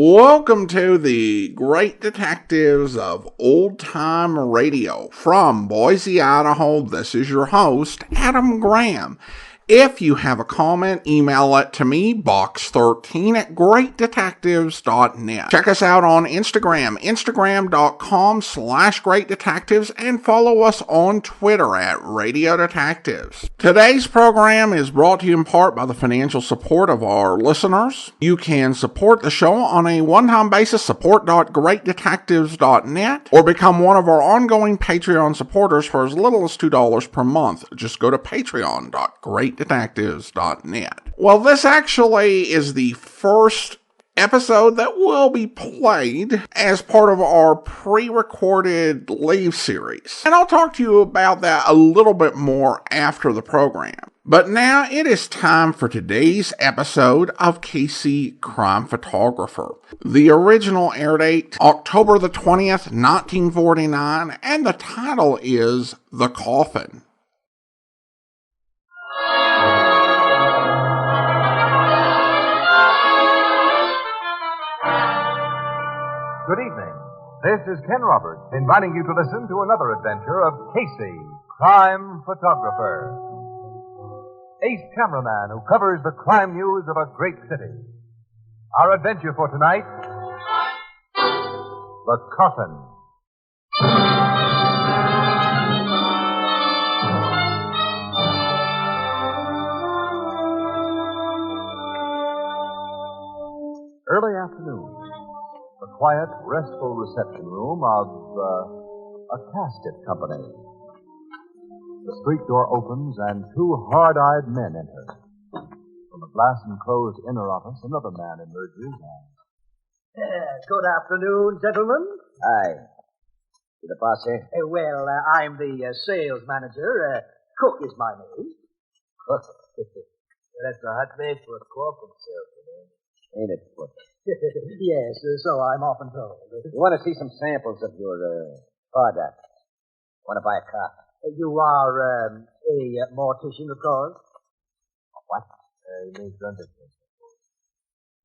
Welcome to the Great Detectives of Old Time Radio. From Boise, Idaho, this is your host, Adam Graham. If you have a comment, email it to me, box13 at greatdetectives.net. Check us out on Instagram, instagram.com/greatdetectives, and follow us on Twitter at Radio Detectives. Today's program is brought to you in part by the financial support of our listeners. You can support the show on a one-time basis, support.greatdetectives.net, or become one of our ongoing Patreon supporters for as little as $2 per month. Just go to patreon.greatdetectives.net. Well, this actually is the first episode that will be played as part of our pre-recorded Leave series. And I'll talk to you about that a little bit more after the program. But now it is time for today's episode of Casey Crime Photographer. The original air date, October the 20th, 1949, and the title is The Coffin. Good evening. This is Ken Roberts inviting you to listen to another adventure of Casey, crime photographer. Ace cameraman who covers the crime news of a great city. Our adventure for tonight, The Coffin. Early afternoon. The quiet, restful reception room of a casket company. The street door opens and two hard-eyed men enter. From the glass-enclosed inner office, another man emerges and... Good afternoon, gentlemen. Hi. You the boss here? I'm the sales manager. Cook is my name. Cook? That's a hot name for a coffin salesman. Ain't it, Cook? Yes, so I'm often told. You want to see some samples of your product? Want to buy a car? You are a mortician, of course? What? He makes undertakers.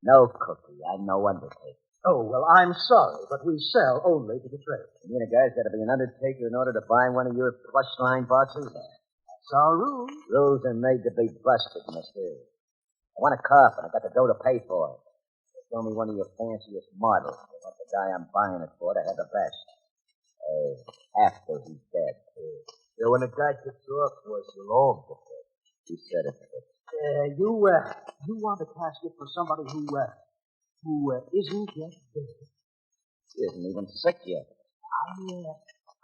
No, Cookie. I'm no undertaker. Oh, well, I'm sorry, but we sell only to the trade. You mean a guy's got to be an undertaker in order to buy one of your plush line boxes? That's our rule. Rules are made to be busted, mister. I want a coffin. I got the dough to pay for it. Show me one of your fanciest models. I want the guy I'm buying it for to have the best. After he's dead. So when a guy gets off, you'll own the thing. He said it. You want a casket for somebody who isn't yet dead? He isn't even sick yet.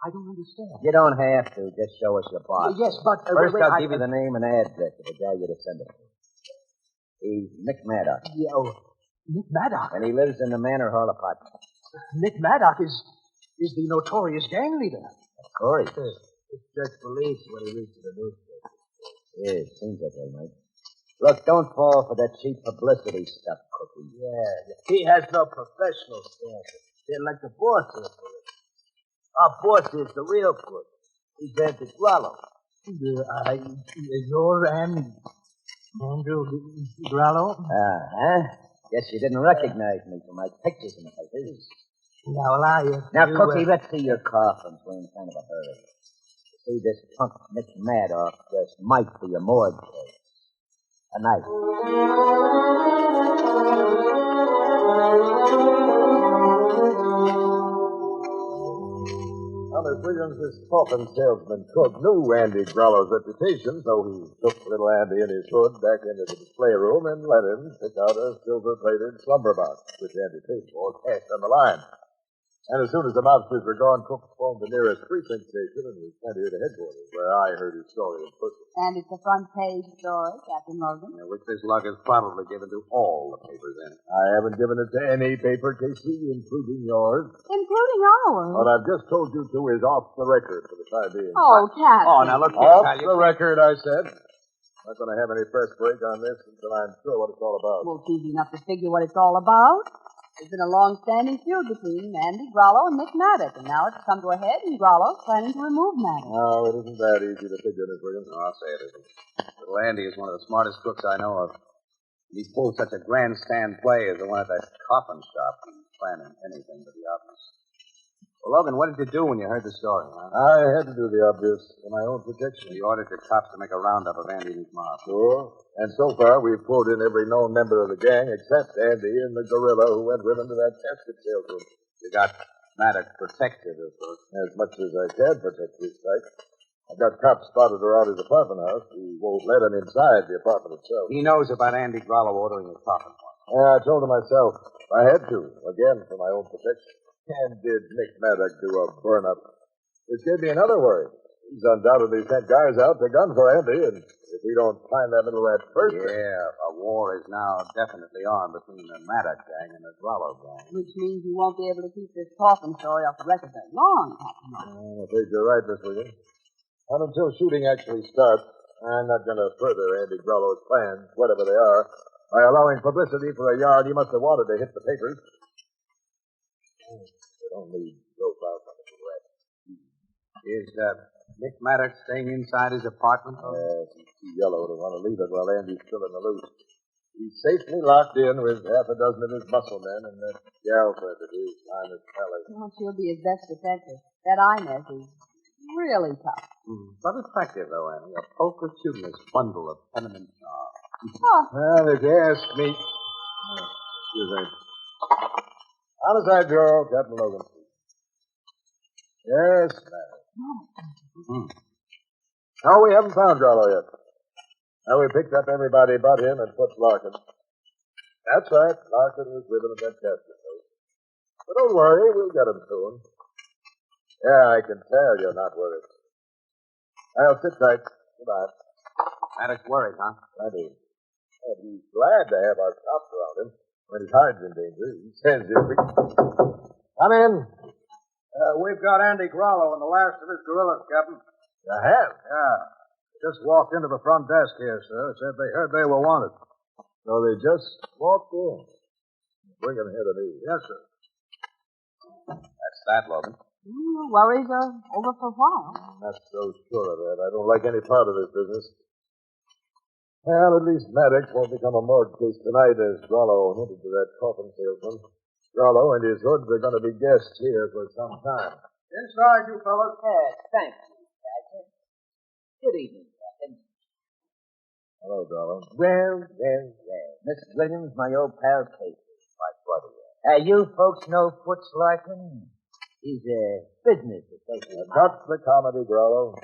I don't understand. You don't have to. Just show us your box. Yes, but... First, I'll give you the name and address of the guy you're to send it to. He's Nick Maddox. Yeah, Nick Maddox? And he lives in the Manor Hall apartment. Nick Maddox is the notorious gang leader. Of course. It's just believes what he reads in the newspaper. Yeah, it seems that way, mate. Look, don't fall for that cheap publicity stuff, Cookie. Yeah, he has no professional standard. They're like the boss of the police. Our boss is the real crook. He's Andy Grallo. You're Andrew Grallo? Uh-huh. Guess you didn't recognize me from my pictures in the papers. Now, Cookie, let's see your coffins. We're in kind of a hurry. See, this punk Nick Maddox just might be a morgue case. A night. Well, Miss Williams, this coffin salesman Cook knew Andy Growler's reputation, so he took little Andy in his hood back into the display room and let him pick out a silver-plated slumber box, which Andy paid for, cash on the line. And as soon as the mobsters were gone, Cook phoned the nearest precinct station and was sent here to headquarters, where I heard his story in person. And it's a front page story, Captain Logan. Which this lug is probably given to all the papers in it. I haven't given it to any paper, Casey, including yours. Including ours. What I've just told you to is off the record for the time being. Oh, Captain. Oh, now look here, Off pal. the record, I said. I'm not going to have any press break on this until I'm sure what it's all about. Well, it's easy enough to figure what it's all about. There's been a long-standing feud between Andy Grollo and Nick Maddox, and now it's come to a head, and Grollo's planning to remove Maddox. No, it isn't that easy to figure, Miss Williams. No, I'll say it isn't. Little Andy is one of the smartest crooks I know of. He pulled such a grandstand play as the one at that coffin shop. He's planning anything but the obvious. Well, Logan, what did you do when you heard the story, huh? I had to do the obvious for my own protection. You ordered your cops to make a roundup of Andy and his mob. Sure. And so far, we've pulled in every known member of the gang except Andy and the gorilla who went with him to that casket sales room. You got Maddox protected, of course. As much as I can protect his site. I've got cops spotted around his apartment house. We won't let him inside the apartment itself. He knows about Andy Grollo ordering his coffin. Yeah, I told him myself. I had to, again, for my own protection. And did Nick Maddox do a burn-up? Which gave me another worry. He's undoubtedly sent guys out to gun for Andy, and if we don't find that middle rat first... Yeah, a war is now definitely on between the Maddox gang and the Grollo gang. Which means you won't be able to keep this coffin story off the record very long, Captain Martin. I'm afraid you're right, Miss Williams. Not until shooting actually starts, I'm not going to further Andy Grollo's plans, whatever they are, by allowing publicity for a yard he must have wanted to hit the papers. They don't need profiles on the rat. Is Nick Maddox staying inside his apartment? Yes, he's too yellow to want to leave it while Andy's still in the loose. He's safely locked in with half a dozen of his muscle men and that gal friend of his, Ines Kelly. Well, she'll be his best defender. That Inez is really tough. But effective, though, Annie. A poker shooting this bundle of tenement jobs. Oh, Well, if you ask me... Excuse me. Homicide Bureau, Captain Logan. Yes, ma'am. No, we haven't found Grollo yet. Now, we picked up everybody but him and put Larkin. That's right. Larkin was with him at that casket place. But don't worry, we'll get him soon. Yeah, I can tell you're not worried. I'll sit tight. Goodbye. Maddox worried, huh? I do. And he's glad to have our cops around him when his hide's in danger. He says he'll be... Come in. We've got Andy Grollo and the last of his gorillas, Captain. You have? Yeah. Just walked into the front desk here, sir. Said they heard they were wanted. So they just walked in. Bring him here to me. Yes, sir. That's that, Logan. your worries are over for a while. I'm not so sure of that. I don't like any part of this business. Well, at least Maddox won't become a morgue case tonight, as Grollo hinted to that coffin salesman. Grollo and his hoods are going to be guests here for some time. Inside, you fellas. Thank you, Badger. Good evening, Captain. Hello, Grollo. Well. Miss Williams, my old pal Casey, my brother. You folks know Foots Larkin? He's a business associate. Cut the comedy, Grollo.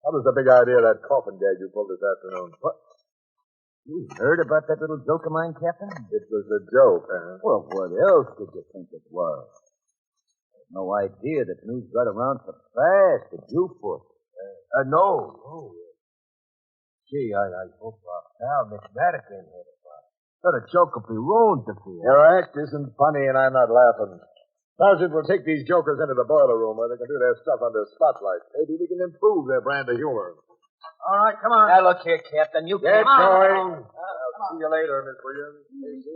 What was the big idea of that coffin gag you pulled this afternoon? What? You heard about that little joke of mine, Captain? It was a joke, huh? Well, what else did you think it was? There's no idea that news got around so fast that you put. No. Oh, gee, I hope now Miss Maddox ain't heard about it. But a joke will be ruined to feel. Your act isn't funny, and I'm not laughing. Sergeant, we'll take these jokers into the boiler room where they can do their stuff under spotlight. Maybe we can improve their brand of humor. All right, come on. Now, look here, Captain. You Get come on. going. I'll see you later, Miss Williams.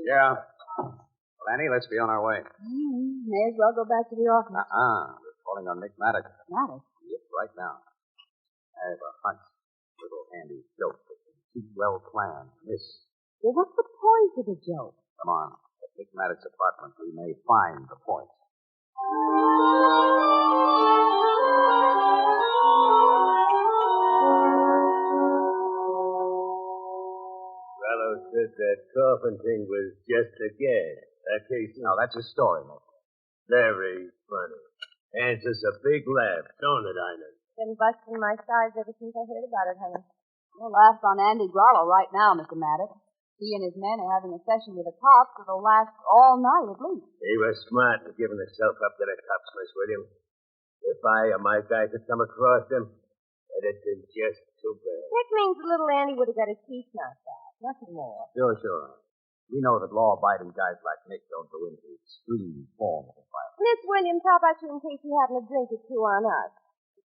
Yeah. Well, Annie, let's be on our way. May as well go back to the office. We're calling on Nick Maddox. Maddox? Yep, right now. I have a hunch. Little handy joke that's too well planned. Miss. Well, what's the point of the joke? Come on. At Nick Maddox's apartment, we may find the point. Fellow said that coffin thing was just a gag. Casey. No, that's his story, Nick. Very funny. Answers a big laugh, don't it, Ines? Been busting my sides ever since I heard about it, honey. Well, laughs on Andy Grollo right now, Mr. Maddox. He and his men are having a session with the cops that'll last all night at least. He was smart in giving himself up to the cops, Miss Williams. If I or my guys had come across him, it'd have been just too bad. That means the little Andy would have got his teeth knocked out. Nothing more. Sure. We know that law-abiding guys like Nick don't go into extreme forms of violence. Miss Williams, how about you in case you having a drink or two on us?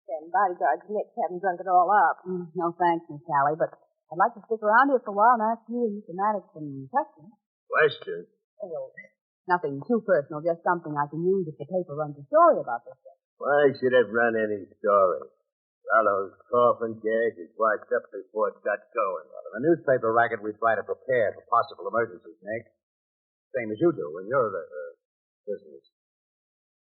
Them bodyguards Nick haven't drunk it all up. No thanks, Miss Sally, but I'd like to stick around here for a while and ask you and Mr. Maddox some questions. Question? Oh, nothing too personal, just something I can use if the paper runs a story about this thing. Why should it run any story? Fellow's coffin gag is wiped up before it got going. In the newspaper racket, we try to prepare for possible emergencies, Nick. Same as you do in your business.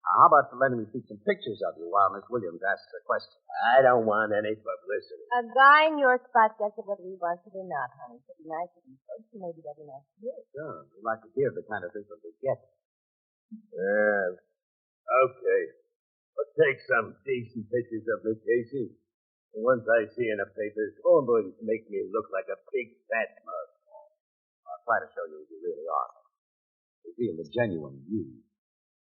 Now, how about letting me see some pictures of you while Miss Williams asks a question? I don't want any publicity. A guy in your spot gets it whether he wants it or not, honey. It'd be nice if he spoke, so maybe that'd be nice to hear. Sure. We like to hear the kind of people we get. Yeah. Okay. Let's take some decent pictures of me, Casey. The ones I see in the papers always make me look like a big fat mug. I'll try to show you who you really are. Reveal the genuine you.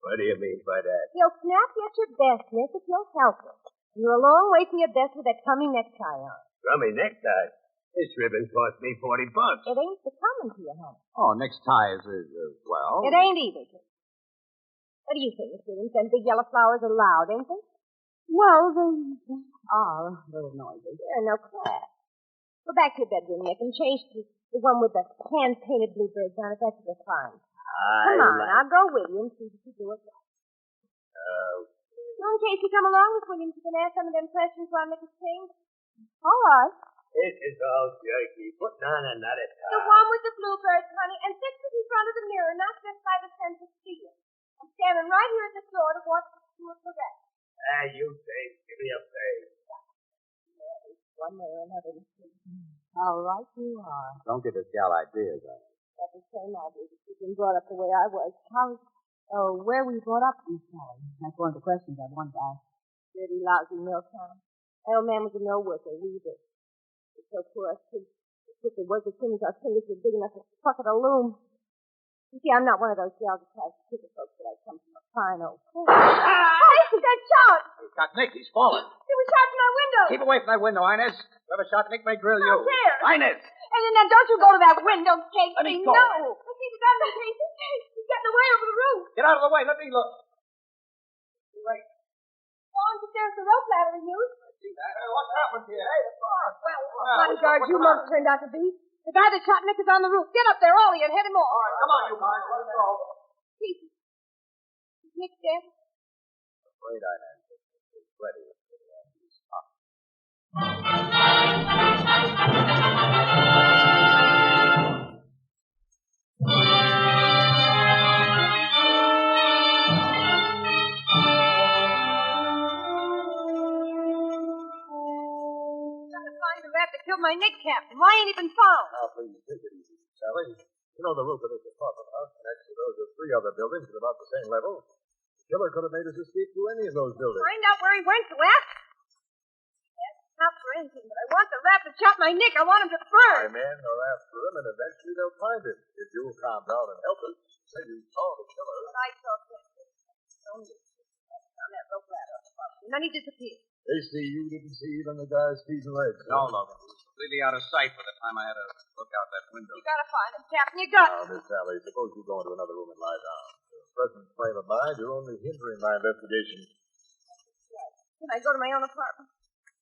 What do you mean by that? You'll snap you at your best, Nick, if you'll help us. You're a long way from your best with that crummy necktie on. Crummy necktie? This ribbon cost me $40. It ain't becoming to you, honey. Oh, Nick's tie is, well... It ain't either, kid. What do you think, Miss Williams? Them big yellow flowers are loud, ain't they? Well, they are a little noisy. They're no class. Go back to your bedroom, Nick, and change to the one with the hand-painted bluebirds on it. That's the fine. Come on, I'll go with you and see if you do it right. In case you come along, Miss Williams, you can ask some of them questions while Nick is changed. All right. This is all jerky. Putting on another tie. The one with the bluebirds, honey, and fix it in front of the mirror, not just by the sense of feel. I'm standing right here at the door to watch you do it correct. You say, give me a face. One way or another. All right, you are. Don't get this gal ideas, That's the same idea. You've been brought up the way I was. Where were you brought up, Miss Sally? That's one of the questions I wanted to ask. Dirty, lousy mill town. My old man was a mill worker. We did. It's so poor us kids. If we work as soon as our fingers were big enough to pluck at a loom. You see, I'm not one of those gals that tries to kick folks, but I come from a fine old place. Hey, that shot! He's got Nick. He's fallen. He was shot from my window. Keep away from that window, Inez. Whoever shot Nick may grill you. Out there. Inez! And then don't you go to that window, Casey. Let me go. No. Let's see the gun, Casey. He's getting away over the roof. Get out of the way. Let me look. Right. Long as there's the rope ladder to use. See that? What happened here? Hey, the car. Bodyguards you must have turned out to be. The guy that shot Nick is on the roof. Get up there, all of you, and head him off. All right, come on, you guys. Let's go. Casey. Is Nick dead? Afraid Inez is ready. Killed my Nick captain. Why ain't he been found? Now, please, take it easy, Sally. You know the roof of this apartment house connects to those of 3 other buildings at about the same level. The killer could have made his escape through any of those buildings. Find out where he went to, ask. Not for anything, but I want the rat that shot my Nick. I want him to burn. My men are after him, and eventually they'll find him. If you'll calm down and help us, say you saw the killer. But I saw him. On that rope ladder on the bottom. And then he disappeared. Casey, you didn't see even the guy's feet and legs. No, Logan. He was completely out of sight by the time I had to look out that window. You gotta find him, Captain. You got Now, Miss Sally, suppose you go into another room and lie down. Your present frame of mind, you're only hindering my investigation. Can I go to my own apartment?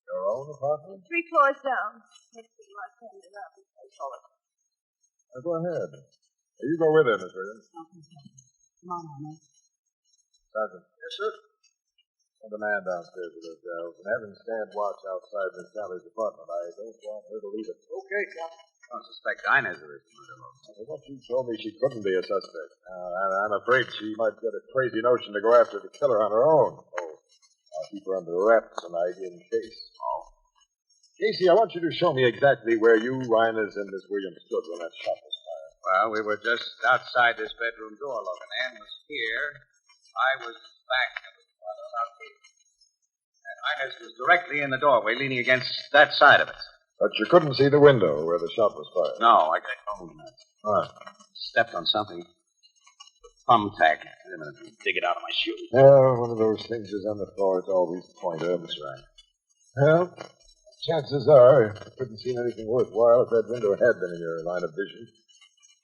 Your own apartment? 3 floors down. Next to you, I'll send it up. Now, go ahead. You go with her, Miss Williams. Come on, Anna. Sergeant. Yes, sir. Send a man downstairs with those girls and have him stand watch outside Miss Sally's apartment. I don't want her to leave it. Okay, Captain. I don't suspect Inez of this murder, Logan. What you told me, she couldn't be a suspect. I'm afraid she might get a crazy notion to go after the killer on her own. Oh, I'll keep her under wraps tonight in case. Oh. Casey, I want you to show me exactly where you, Inez, and Miss Williams stood when that shot was fired. Well, we were just outside this bedroom door, Logan. Ann was here. I was back out here. And Inez was directly in the doorway, leaning against that side of it. But you couldn't see the window where the shot was fired. No, I couldn't. All right. Stepped on something. Thumbtack. Wait a minute, let me dig it out of my shoe. Yeah, one of those things is on the floor. It's always pointed. That's right. Well, chances are you couldn't see anything worthwhile if that window had been in your line of vision.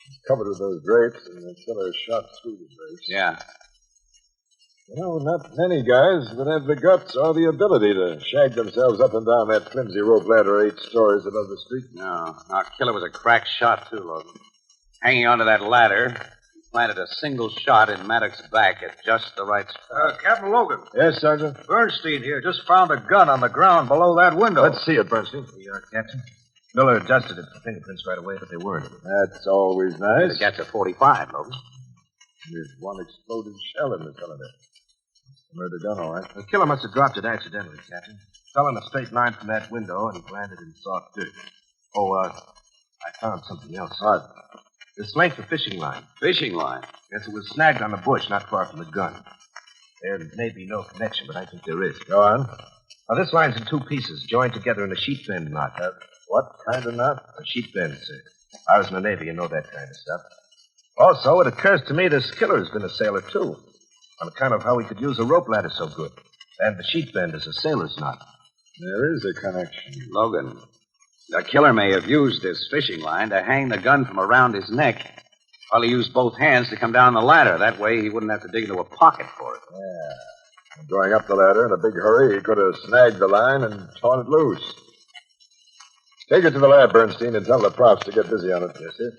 It's covered with those drapes, and the killer shot through the drapes. Yeah. You know, not many guys would have the guts or the ability to shag themselves up and down that flimsy rope ladder 8 stories above the street. No, our killer was a crack shot, too, Logan. Hanging onto that ladder, he planted a single shot in Maddox's back at just the right spot. Captain Logan. Yes, Sergeant? Bernstein here just found a gun on the ground below that window. Let's see it, Bernstein. Here you are, Captain. Miller adjusted it for fingerprints right away, but they weren't. That's always nice. The cat's a 45, Logan. There's one exploded shell in the cylinder. Murder gun, all right. The killer must have dropped it accidentally, Captain. Fell in a straight line from that window and landed in soft dirt. I found something else. What? This length of fishing line. Fishing line? Yes, it was snagged on the bush not far from the gun. There may be no connection, but I think there is. Go on. Now, this line's in two pieces, joined together in a sheet bend knot. What kind of knot? A sheet bend, sir. I was in the Navy and know that kind of stuff. Also, it occurs to me this killer has been a sailor, too, on account of how he could use a rope ladder so good. And the sheet bend is a sailor's knot. There is a connection. Logan, the killer may have used this fishing line to hang the gun from around his neck while he used both hands to come down the ladder. That way he wouldn't have to dig into a pocket for it. Yeah. And going up the ladder in a big hurry, he could have snagged the line and torn it loose. Take it to the lab, Bernstein, and tell the props to get busy on it. Yes, sir.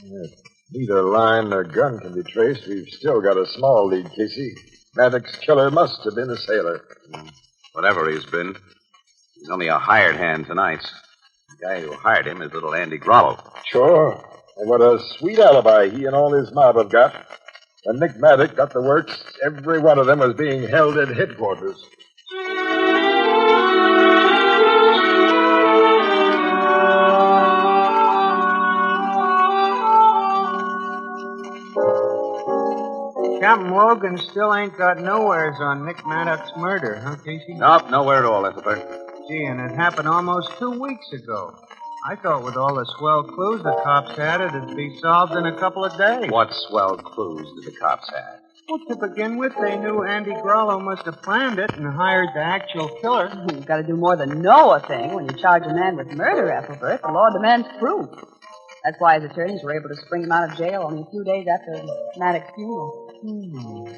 If neither line nor gun can be traced, we've still got a small lead, Casey. Maddox's killer must have been a sailor. Whatever he's been, he's only a hired hand tonight. The guy who hired him is little Andy Grollo. Sure. And what a sweet alibi he and all his mob have got. When Nick Maddox got the works, every one of them was being held at headquarters. Captain Logan still ain't got nowheres on Nick Maddox's murder, huh, Casey? Nope, nowhere at all, Ethelbert. Gee, and it happened almost 2 weeks ago. I thought with all the swell clues the cops had, it'd be solved in a couple of days. What swell clues did the cops have? Well, to begin with, they knew Andy Grollo must have planned it and hired the actual killer. You've got to do more than know a thing when you charge a man with murder, Ethelbert. The law demands proof. That's why his attorneys were able to spring him out of jail only a few days after Maddox's funeral.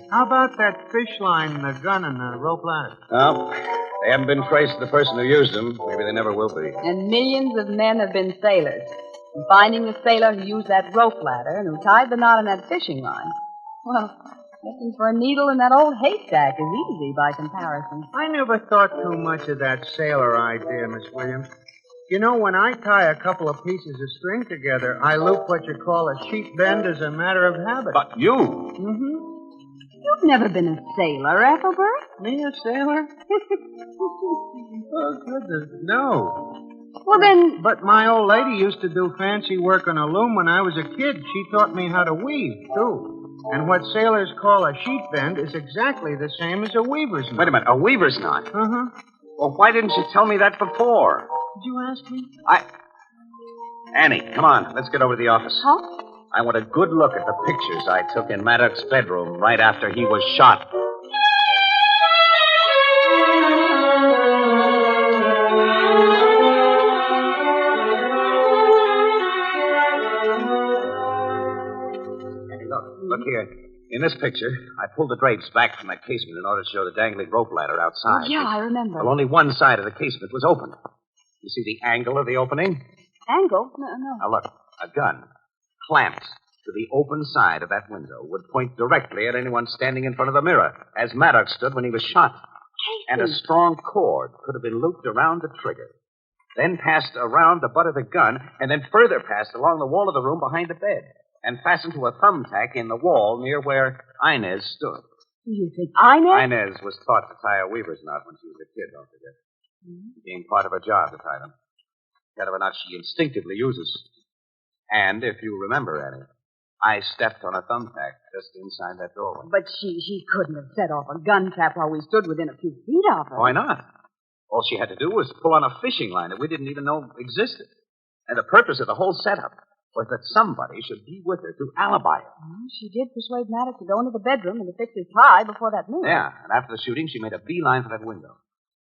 How about that fish line, the gun, and the rope ladder? No, they haven't been traced to the person who used them. Maybe they never will be. And millions of men have been sailors. And finding the sailor who used that rope ladder and who tied the knot in that fishing line, well, looking for a needle in that old haystack is easy by comparison. I never thought too much of that sailor idea, Miss Williams. You know, when I tie a couple of pieces of string together, I loop what you call a sheet bend as a matter of habit. But you? Mm-hmm. You've never been a sailor, Ethelbert? Me, a sailor? Oh, goodness, no. Well, then... But my old lady used to do fancy work on a loom when I was a kid. She taught me how to weave, too. And what sailors call a sheet bend is exactly the same as a weaver's knot. Wait a minute, a weaver's knot? Uh-huh. Well, why didn't you tell me that before? Did you ask me? Annie, come on. Let's get over to the office. Huh? I want a good look at the pictures I took in Maddox's bedroom right after he was shot. Annie, look here. In this picture, I pulled the drapes back from that casement in order to show the dangling rope ladder outside. Yeah, I remember. Well, only one side of the casement was open. You see the angle of the opening? Angle? No. Now, look, a gun clamped to the open side of that window would point directly at anyone standing in front of the mirror, as Maddox stood when he was shot. Casey. And a strong cord could have been looped around the trigger, then passed around the butt of the gun, and then further passed along the wall of the room behind the bed, and fastened to a thumbtack in the wall near where Inez stood. You think Inez? Inez was taught to tie a weaver's knot when she was a kid, don't forget. It became part of her job to tie them. Kind of a knot she instinctively uses. And if you remember, Annie, I stepped on a thumbtack just inside that doorway. But she couldn't have set off a gun trap while we stood within a few feet of her. Why not? All she had to do was pull on a fishing line that we didn't even know existed. And the purpose of the whole setup was that somebody should be with her to alibi her. Well, she did persuade Maddox to go into the bedroom and to fix his tie before that move. Yeah, and after the shooting, she made a beeline for that window.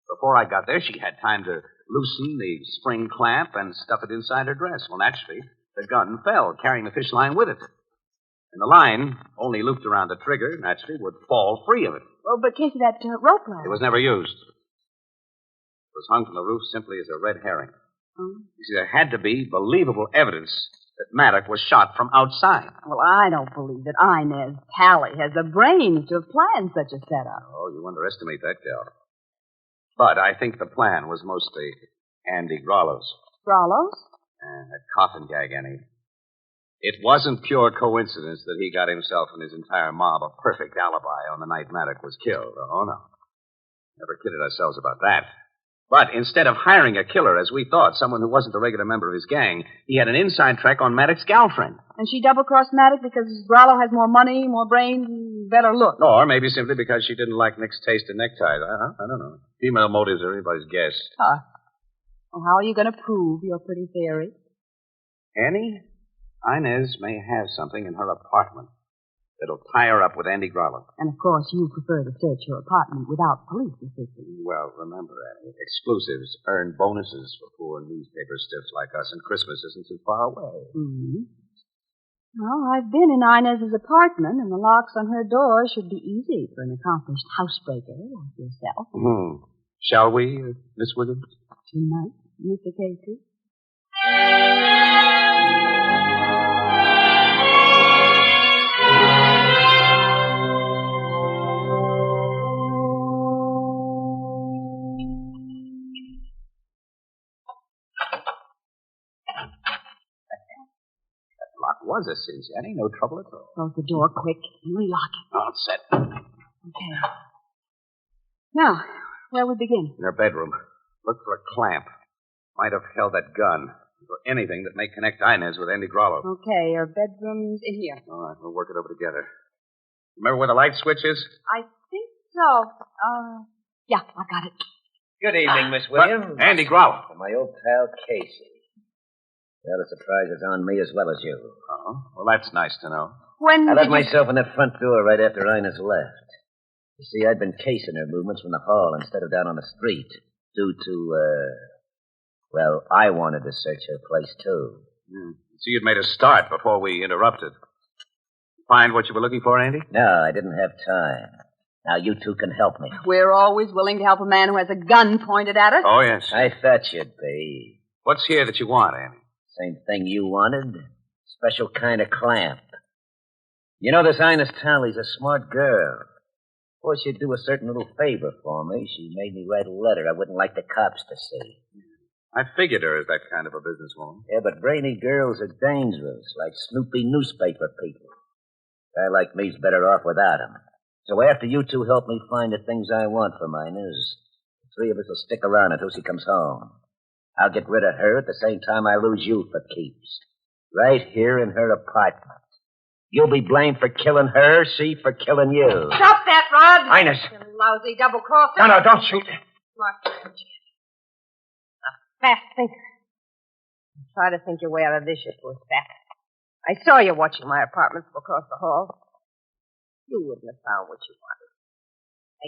Before I got there, she had time to loosen the spring clamp and stuff it inside her dress. Well, naturally, the gun fell, carrying the fish line with it. And the line, only looped around the trigger, naturally, would fall free of it. Well, but Casey, that rope ladder. It was never used. It was hung from the roof simply as a red herring. Oh. You see, there had to be believable evidence that Maddox was shot from outside. Well, I don't believe that Inez Talley has the brains to have planned such a setup. Oh, you underestimate that gal. But I think the plan was mostly Andy Grollo's. Grollo's? That coffin gag, Annie. It wasn't pure coincidence that he got himself and his entire mob a perfect alibi on the night Maddox was killed. Oh, no. Never kidded ourselves about that. But instead of hiring a killer, as we thought, someone who wasn't a regular member of his gang, he had an inside track on Maddox's girlfriend. And she double-crossed Maddox because Grollo has more money, more brains, and better look. Or maybe simply because she didn't like Nick's taste in neckties. I don't know. Female motives are anybody's guess. Huh. Well, how are you going to prove your pretty theory? Annie, Inez may have something in her apartment that'll tie her up with Andy Grollo. And, of course, you prefer to search your apartment without police assistance. Well, remember, Annie, exclusives earn bonuses for poor newspaper stiffs like us, and Christmas isn't too far away. Mm-hmm. Well, I've been in Inez's apartment, and the locks on her door should be easy for an accomplished housebreaker like yourself. Mm-hmm. Shall we, Miss Williams? Tonight, Mr. Casey. Was a cinch, Annie. No trouble at all. Close the door quick and relock it. All set. Okay. Now, where we begin? In her bedroom. Look for a clamp. Might have held that gun. For anything that may connect Inez with Andy Grollo. Okay, your bedroom's in here. All right, we'll work it over together. Remember where the light switch is? I think so. Yeah, I got it. Good evening, Miss Williams. Andy Grollo. And my old pal, Casey. Well, the surprise is on me as well as you. Oh, well, that's nice to know. When I did left you... myself in that front door right after Inez left. You see, I'd been casing her movements from the hall instead of down on the street due to, well, I wanted to search her place, too. So you'd made a start before we interrupted. Find what you were looking for, Andy? No, I didn't have time. Now, you two can help me. We're always willing to help a man who has a gun pointed at us. Oh, yes. I thought you'd be. What's here that you want, Andy? Same thing you wanted. Special kind of clamp. You know, this Inez Talley's a smart girl. Before she'd do a certain little favor for me, she made me write a letter I wouldn't like the cops to see. I figured her as that kind of a businesswoman. Yeah, but brainy girls are dangerous, like snoopy newspaper people. A guy like me's better off without 'em. So after you two help me find the things I want from Inez, the three of us will stick around until she comes home. I'll get rid of her at the same time I lose you for keeps. Right here in her apartment. You'll be blamed for killing her, she for killing you. Stop that, Rod! Inez. You lousy double-crosser. No, don't shoot. Smart man. A fast thinker. Try to think your way out of this, you poor sap. I saw you watching my apartment from across the hall. You wouldn't have found what you wanted.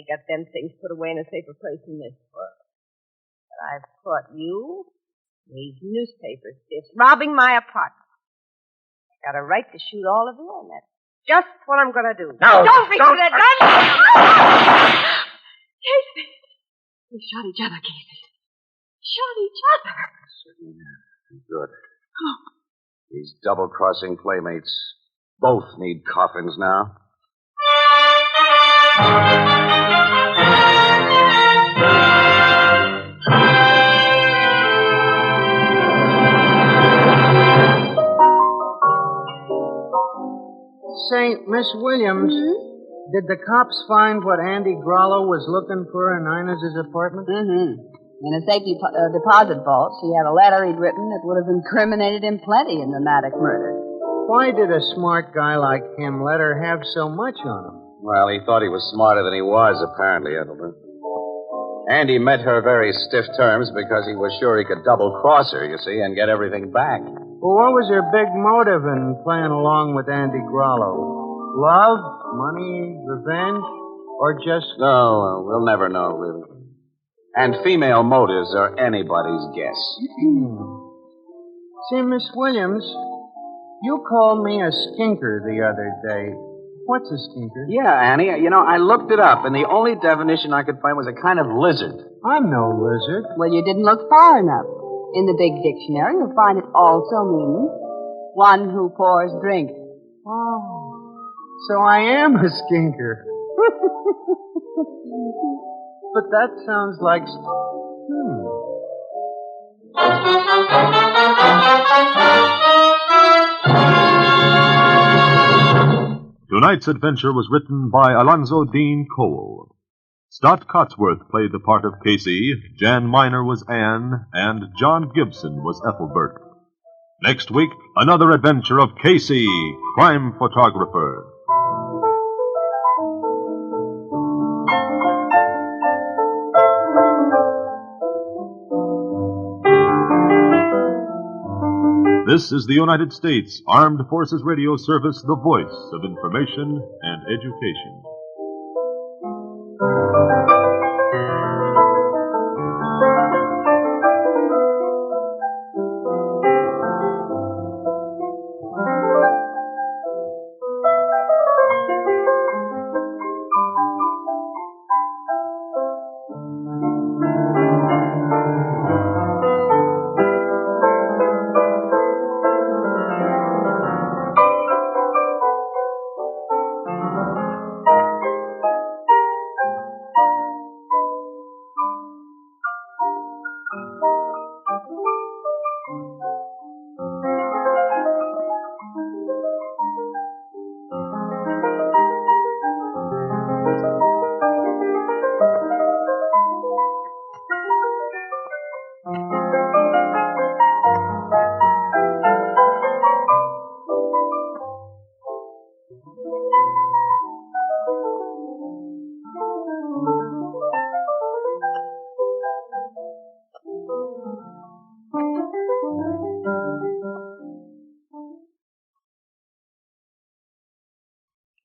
I got them things put away in a safer place than this was. But I've caught you, these newspapers, just robbing my apartment. I got a right to shoot all of you, and that's just what I'm going to do. No, Don't reach for that gun! Casey! We shot each other, Casey. Shot each other. Certainly. Good. These double-crossing playmates both need coffins now. Say, Miss Williams, did the cops find what Andy Grollo was looking for in Inez's apartment? Mm-hmm. In a safety deposit vault, she had a letter he'd written that would have incriminated him plenty in the Maddox murder. Why did a smart guy like him let her have so much on him? Well, he thought he was smarter than he was, apparently, Ethelbert. Andy met her very stiff terms because he was sure he could double-cross her, you see, and get everything back. Well, what was her big motive in playing along with Andy Grollo? Love, money, revenge, or just... No, we'll never know, really. And female motives are anybody's guess. See, Miss Williams, you called me a skinker the other day. What's a skinker? Yeah, Annie, you know, I looked it up, and the only definition I could find was a kind of lizard. I'm no lizard. Well, you didn't look far enough. In the big dictionary, you'll find it also means one who pours drinks. Oh, so I am a skinker. But that sounds like... Tonight's adventure was written by Alonzo Dean Cole. Stott Cotsworth played the part of Casey, Jan Miner was Anne, and John Gibson was Ethelbert. Next week, another adventure of Casey, crime photographer. This is the United States Armed Forces Radio Service, the voice of information and education.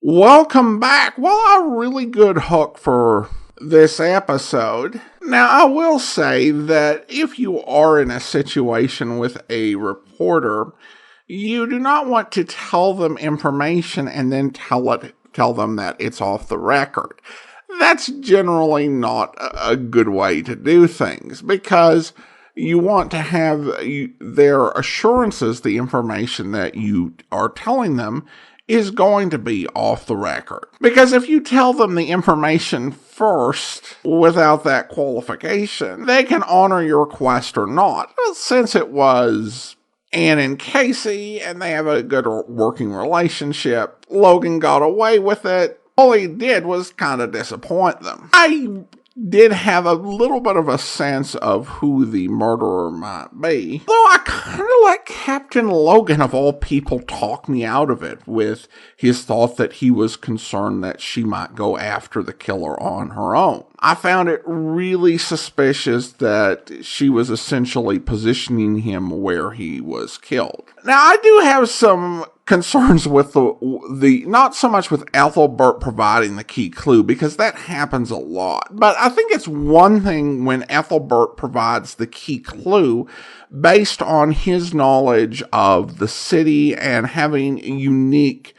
Welcome back. Well, a really good hook for this episode. Now, I will say that if you are in a situation with a reporter, you do not want to tell them information and then tell them that it's off the record. That's generally not a good way to do things, because you want to have their assurances, the information that you are telling them, is going to be off the record. Because if you tell them the information first without that qualification, they can honor your request or not. Well, since it was Anne and Casey and they have a good working relationship, Logan got away with it. All he did was kind of disappoint them. I did have a little bit of a sense of who the murderer might be, though I kind of let Captain Logan, of all people, talk me out of it with his thought that he was concerned that she might go after the killer on her own. I found it really suspicious that she was essentially positioning him where he was killed. Now, I do have some concerns with the not so much with Ethelbert providing the key clue, because that happens a lot. But I think it's one thing when Ethelbert provides the key clue based on his knowledge of the city and having unique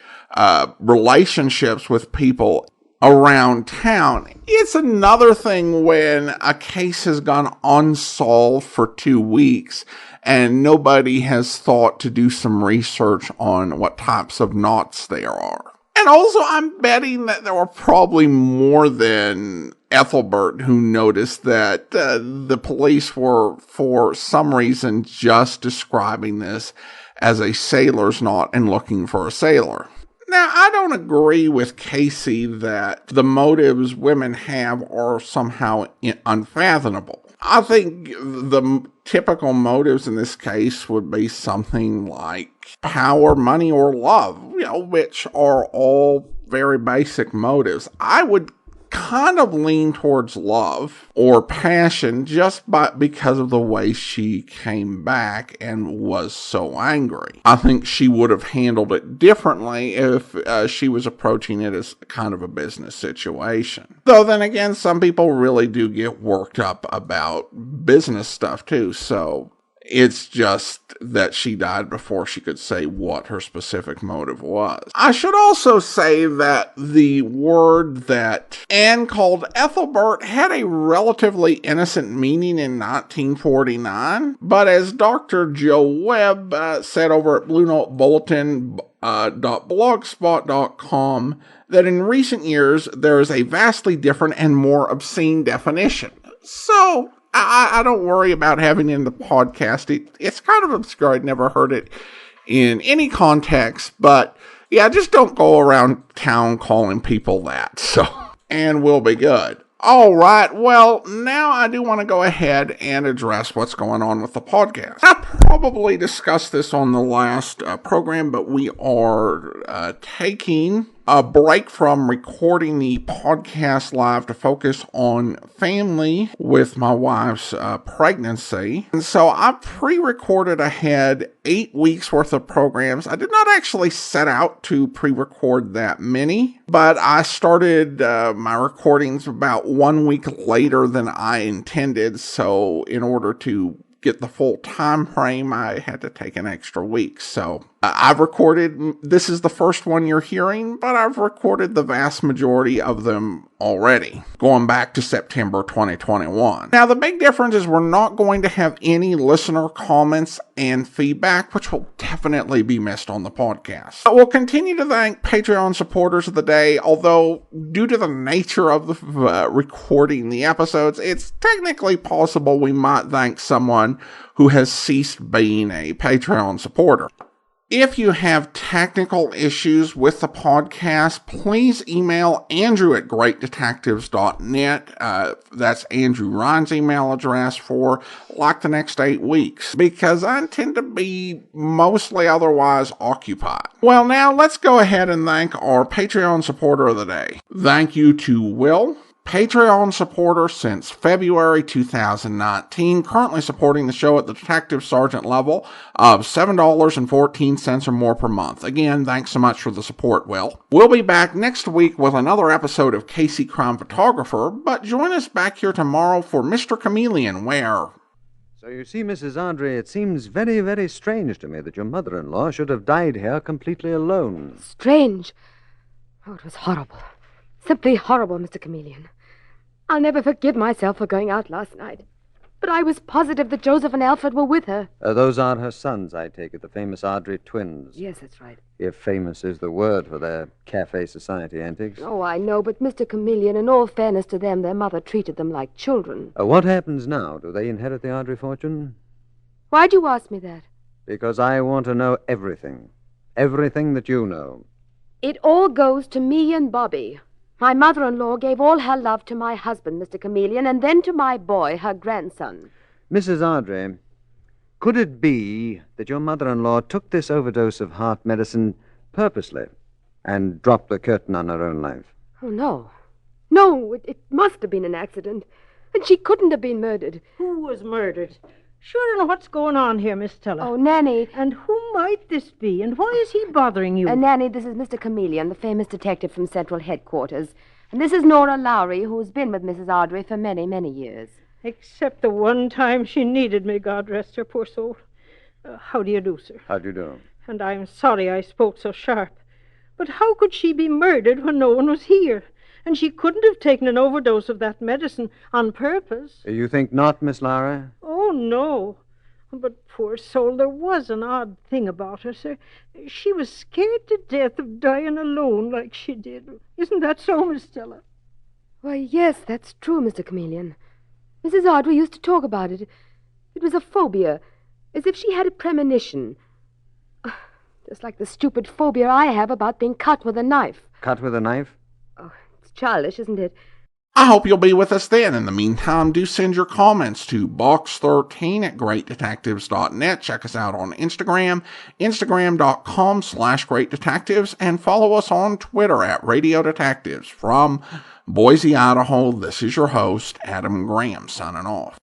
relationships with people around town. It's another thing when a case has gone unsolved for 2 weeks and nobody has thought to do some research on what types of knots there are. And also, I'm betting that there were probably more than Ethelbert who noticed that the police were, for some reason, just describing this as a sailor's knot and looking for a sailor. Now, I don't agree with Casey that the motives women have are somehow unfathomable. I think the typical motives in this case would be something like power, money, or love, which are all very basic motives. I would kind of lean towards love or passion just because of the way she came back and was so angry. I think she would have handled it differently if she was approaching it as kind of a business situation. Though then again, some people really do get worked up about business stuff too, so It's just that she died before she could say what her specific motive was. I should also say that the word that Anne called Ethelbert had a relatively innocent meaning in 1949, but as Dr. Joe Webb said over at Blue Note Bulletin, .blogspot.com, that in recent years there is a vastly different and more obscene definition. So I don't worry about having it in the podcast. It's kind of obscure. I'd never heard it in any context, but yeah, just don't go around town calling people that. So, and we'll be good. All right, well, now I do want to go ahead and address what's going on with the podcast. I probably discussed this on the last program, but we are taking a break from recording the podcast live to focus on family with my wife's pregnancy. And so I pre-recorded ahead 8 weeks worth of programs. I did not actually set out to pre-record that many, but I started my recordings about 1 week later than I intended. So in order to get the full time frame, I had to take an extra week. So I've recorded, this is the first one you're hearing, but I've recorded the vast majority of them already, going back to September 2021. Now, the big difference is we're not going to have any listener comments and feedback, which will definitely be missed on the podcast. But we'll continue to thank Patreon supporters of the day, although due to the nature of the recording the episodes, it's technically possible we might thank someone who has ceased being a Patreon supporter. If you have technical issues with the podcast, please email Andrew at greatdetectives.net. That's Andrew Ryan's email address for like the next 8 weeks, because I intend to be mostly otherwise occupied. Well, now let's go ahead and thank our Patreon supporter of the day. Thank you to Will, Patreon supporter since February 2019, currently supporting the show at the detective sergeant level of $7.14 or more per month. Again, thanks so much for the support, Will. We'll be back next week with another episode of Casey Crime Photographer, but join us back here tomorrow for Mr. Chameleon, where... So you see, Mrs. Andre, it seems very, very strange to me that your mother-in-law should have died here completely alone. Strange? Oh, it was horrible. Simply horrible, Mr. Chameleon. I'll never forgive myself for going out last night. But I was positive that Joseph and Alfred were with her. Those are her sons, I take it, the famous Audrey twins. Yes, that's right. If famous is the word for their cafe society antics. Oh, I know, but Mr. Chameleon, in all fairness to them, their mother treated them like children. What happens now? Do they inherit the Audrey fortune? Why'd you ask me that? Because I want to know everything. Everything that you know. It all goes to me and Bobby. My mother-in-law gave all her love to my husband, Mr. Chameleon, and then to my boy, her grandson. Mrs. Audrey, could it be that your mother-in-law took this overdose of heart medicine purposely and dropped the curtain on her own life? Oh, no. No, it must have been an accident. And she couldn't have been murdered. Who was murdered? Sure, and what's going on here, Miss Teller? Oh, Nanny. And who might this be, and why is he bothering you? Nanny, this is Mr. Chameleon, the famous detective from Central Headquarters. And this is Nora Lowry, who's been with Mrs. Audrey for many, many years. Except the one time she needed me, God rest her poor soul. How do you do, sir? How do you do? And I'm sorry I spoke so sharp. But how could she be murdered when no one was here? And she couldn't have taken an overdose of that medicine on purpose. You think not, Miss Lara? Oh, no. But poor soul, there was an odd thing about her, sir. She was scared to death of dying alone like she did. Isn't that so, Miss Stella? Why, yes, that's true, Mr. Chameleon. Mrs. Audrey used to talk about it. It was a phobia, as if she had a premonition. Just like the stupid phobia I have about being cut with a knife. Cut with a knife? Oh, it's childish, isn't it? I hope you'll be with us then. In the meantime, do send your comments to box13 at greatdetectives.net. Check us out on Instagram, instagram.com/greatdetectives, and follow us on Twitter at Radio Detectives. From Boise, Idaho, this is your host, Adam Graham, signing off.